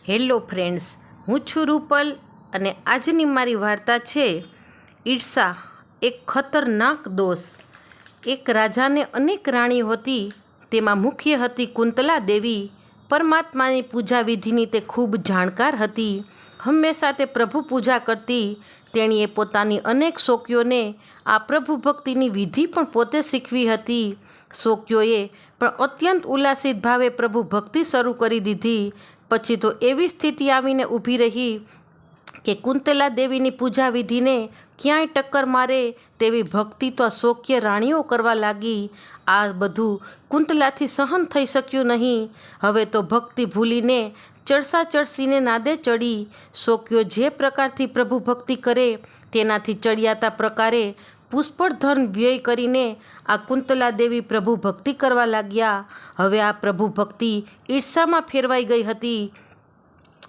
Hello friends, હું છું રૂપલ અને આજની મારી વાર્તા છે ઈર્ષા, એક ખતરનાક દોષ। એક રાજાને અનેક રાણીઓ હતી, તેમાં મુખ્ય હતી કુંતલા દેવી। પરમાત્માની પૂજા વિધિની તે ખૂબ જાણકાર હતી। હંમેશા તે પ્રભુ પૂજા કરતી। તેણીએ પોતાની અનેક શોકીઓને આ પ્રભુ ભક્તિની વિધિ પણ પોતે શીખવી હતી। શોકીઓએ પણ અત્યંત ઉલ્લાસિત ભાવે પ્રભુ ભક્તિ શરૂ કરી દીધી। પછી તો એવી સ્થિતિ આવીને ઊભી રહી કે કુંતલા દેવીની પૂજા વિધિને ક્યાંય ટક્કર મારે તેવી ભક્તિ તો શોક્ય રાણીઓ કરવા લાગી। આ બધું કુંતલાથી સહન થઈ શક્યું નહીં। હવે તો ભક્તિ ભૂલીને ચડસા ચડસીને નાદે ચડી। શોકીઓ જે પ્રકારથી પ્રભુ ભક્તિ કરે તેનાથી ચડિયાતા પ્રકારે પુષ્કળ ધન વ્યય કરીને આ કુંતલા દેવી પ્રભુ ભક્તિ કરવા લાગ્યા। હવે આ પ્રભુ ભક્તિ ઈર્ષામાં ફેરવાઈ ગઈ હતી।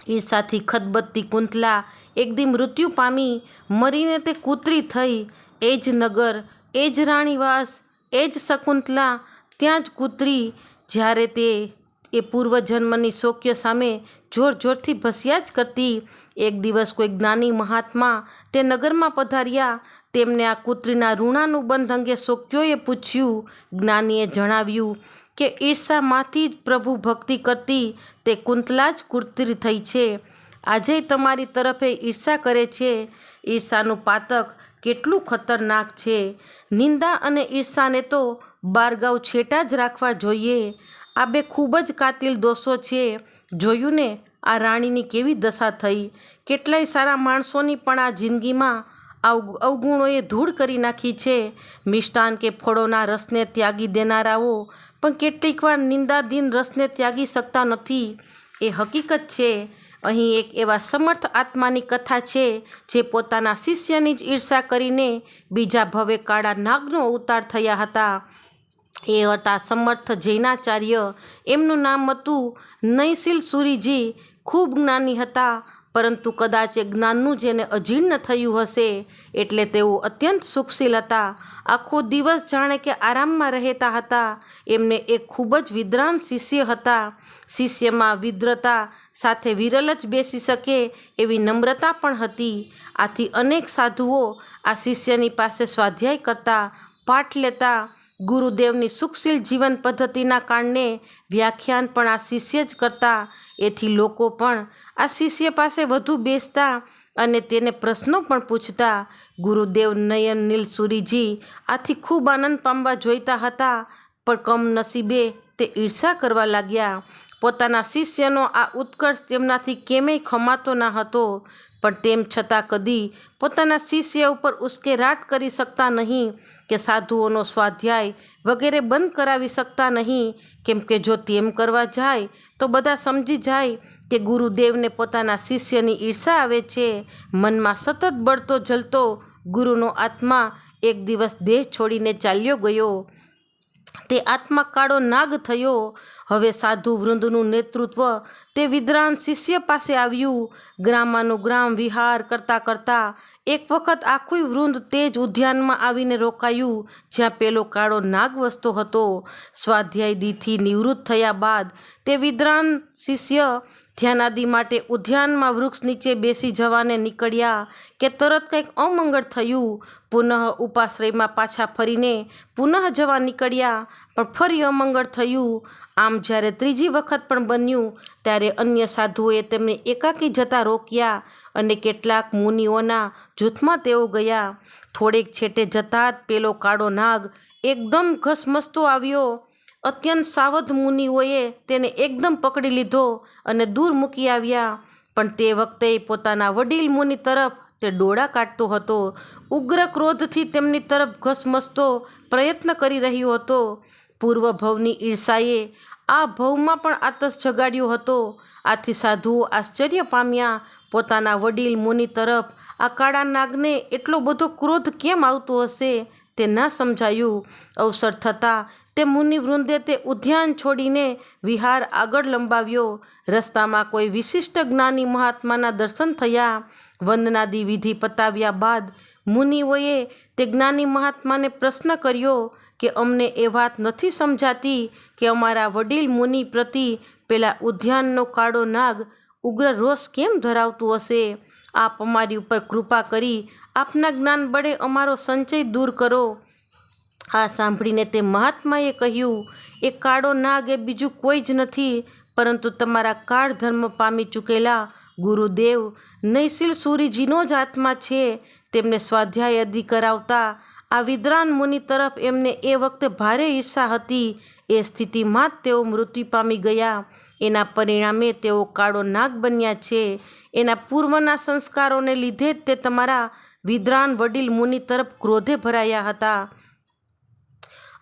ઈર્ષાથી ખદબદતી કુંતલા એક દી મૃત્યુ પામી, મરીને તે કૂતરી થઈ। એ જ નગર, એ જ રાણીવાસ, એ જ શકુંતલા, ત્યાં જ કૂતરી। જ્યારે તે એ પૂર્વજન્મની શોક્ય સામે જોર જોરથી ભસ્યા જ કરતી। એક દિવસ કોઈ જ્ઞાની મહાત્મા તે નગરમાં પધાર્યા। તેમને આ કૂતરીના ઋણાનુબંધ અંગે શોક્યોએ પૂછ્યું। જ્ઞાનીએ જણાવ્યું કે ઈર્ષામાંથી જ પ્રભુ ભક્તિ કરતી તે કુંતલા જ કૂતરી થઈ છે। આજે તમારી તરફે ઈર્ષા કરે છે। ઈર્ષાનું પાતક કેટલું ખતરનાક છે। નિંદા અને ઈર્ષાને તો બારગાઉ છેટા જ રાખવા જોઈએ। આ બે ખૂબ જ કાતિલ દોષો છે। જોયું ને આ રાણીની કેવી દશા થઈ। કેટલાય સારા માણસોની પણ આ જિંદગીમાં અવગુણોએ ધૂળ કરી નાખી છે। મિષ્ટાન કે ફળોના રસને ત્યાગી દેનારાઓ પણ કેટલીક વાર નિંદાધીન રસને ત્યાગી શકતા નથી। એ હકીકત છે। અહીં એક એવા સમર્થ આત્માની કથા છે જે પોતાના શિષ્યની જ ઈર્ષા કરીને બીજા ભવે કાળા નાગનો અવતાર થયા હતા। એ હતા સમર્થ જૈનાચાર્ય। એમનું નામ હતું નૈશિલ સુરીજી। ખૂબ જ્ઞાની હતા, પરંતુ કદાચ એ જ્ઞાનનું જેને અજીર્ણ થયું હશે એટલે તેઓ અત્યંત સુખશીલ હતા। આખો દિવસ જાણે કે આરામમાં રહેતા હતા। એમને એક ખૂબ જ વિદ્વાન શિષ્ય હતા। શિષ્યમાં વિદ્રતા સાથે વિરલ જ બેસી શકે એવી નમ્રતા પણ હતી। આથી અનેક સાધુઓ આ શિષ્યની પાસે સ્વાધ્યાય કરતા, પાઠ લેતા। ગુરુદેવની સુખશીલ જીવન પદ્ધતિના કારણે વ્યાખ્યાન પણ આ શિષ્ય જ કરતા। એથી લોકો પણ આ શિષ્ય પાસે વધુ બેસતા અને તેને પ્રશ્નો પણ પૂછતા। ગુરુદેવ નયનનીલ સુરીજી આથી ખૂબ આનંદ પામવા જોઈતા હતા, પણ કમનસીબે તે ઈર્ષા કરવા લાગ્યા। પોતાના શિષ્યનો આ ઉત્કર્ષ તેમનાથી કેમેય ખમાતો ના હતો, પણ તેમ છતાં કદી પોતાના શિષ્ય ઉપર ઉશ્કેરાટ કરી શકતા નહીં કે સાધુઓનો સ્વાધ્યાય વગેરે બંધ કરાવી શકતા નહીં, કેમ કે જો તેમ કરવા જાય તો બધા સમજી જાય કે ગુરુદેવને પોતાના શિષ્યની ઈર્ષા આવે છે। મનમાં સતત બળતો જલતો ગુરુનો આત્મા એક દિવસ દેહ છોડીને ચાલ્યો ગયો। તે આત્મા કાળો નાગ થયો। હવે સાધુ વૃંદનું નેતૃત્વ તે વિદ્વાન શિષ્ય પાસે આવ્યું। ગ્રામાનુગ્રામ વિહાર કરતા કરતા એક વખત આખું વૃંદ તે જ ઉદ્યાનમાં આવીને રોકાયું જ્યાં પેલો કાળો નાગ વસતો હતો। સ્વાધ્યાયથી નિવૃત્ત થયા બાદ તે વિદ્વાન શિષ્ય ધ્યાનાદિ માટે ઉદ્યાનમાં વૃક્ષ નીચે બેસી જવાને નીકળ્યા કે તરત કંઈક અમંગળ થયું। પુનઃ ઉપાશ્રયમાં પાછા ફરીને પુનઃ જવા નીકળ્યા, પણ ફરી અમંગળ થયું। આમ જ્યારે ત્રીજી વખત પણ બન્યું ત્યારે અન્ય સાધુઓએ તેમને એકાકી જતા રોક્યા અને કેટલાક મુનિઓના જૂથમાં તેઓ ગયા। થોડેક છેટે જતાં જ પેલો કાળો નાગ એકદમ ઘસમસતો આવ્યો। અત્યંત સાવધ મુનિઓએ તેને એકદમ પકડી લીધો અને દૂર મૂકી આવ્યા, પણ તે વખતે પોતાના વડીલ મુનિ તરફ તે ડોળા કાઢતો હતો। ઉગ્ર ક્રોધથી તેમની તરફ ઘસમસતો પ્રયત્ન કરી રહ્યો હતો। પૂર્વ ભવની ઈર્ષાએ આ ભવમાં પણ આતશ જગાડ્યો હતો। આથી સાધુઓ આશ્ચર્ય પામ્યા। પોતાના વડીલ મુનિ તરફ આ કાળા નાગને એટલો બધો ક્રોધ કેમ આવતો હશે તે ના સમજાયું। અવસર થતાં તે મુનિવૃંદે તે ઉદ્યાન છોડીને વિહાર આગળ લંબાવ્યો। રસ્તામાં કોઈ વિશિષ્ટ જ્ઞાની મહાત્માના દર્શન થયા। વંદનાદિ વિધિ પતાવ્યા બાદ મુનિઓએ તે જ્ઞાની મહાત્માને પ્રશ્ન કર્યો કે અમને એ વાત નથી સમજાતી કે અમારા વડીલ મુનિ પ્રતિ પેલા ઉદ્યાનનો કાળો નાગ ઉગ્ર રોષ કેમ ધરાવતું હશે? આપ અમારી ઉપર કૃપા કરી આપના જ્ઞાન બળે અમારો સંચય દૂર કરો. આ સાંભળીને તે મહાત્માએ કહ્યું, એ કાળો નાગ એ બીજું કોઈ જ નથી પરંતુ તમારા કાળ ધર્મ પામી ચૂકેલા ગુરુદેવ નૈશિલ સૂરીજીનો જ આત્મા છે. તેમને સ્વાધ્યાય આદિ કરાવતા આ વિદ્વાન મુનિ તરફ એમને એ વખતે ભારે ઈર્ષા હતી. એ સ્થિતિમાં જ તેઓ મૃત્યુ પામી ગયા. એના પરિણામે તેઓ કાળો નાગ બન્યા છે. એના પૂર્વના સંસ્કારોને લીધે જ તે તમારા વિદ્વાન વડીલ મુનિ તરફ ક્રોધે ભરાયા હતા.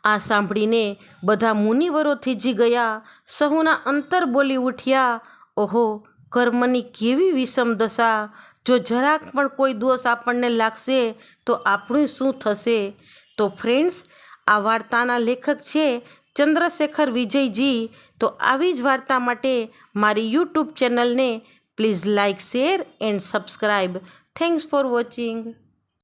આ સાંભળીને બધા મુનિવરો થીજી ગયા. સહુના અંતર બોલી ઉઠ્યા, ઓહો, કર્મની કેવી વિષમ દશા! જો જરાક પણ કોઈ દોષ આપણને લાગશે તો આપણું શું થશે? તો ફ્રેન્ડ્સ, આ વાર્તાના લેખક છે ચંદ્રશેખર વિજયજી. તો આવી જ વાર્તા માટે મારી યુટ્યુબ ચેનલને please like, share and subscribe. Thanks for watching.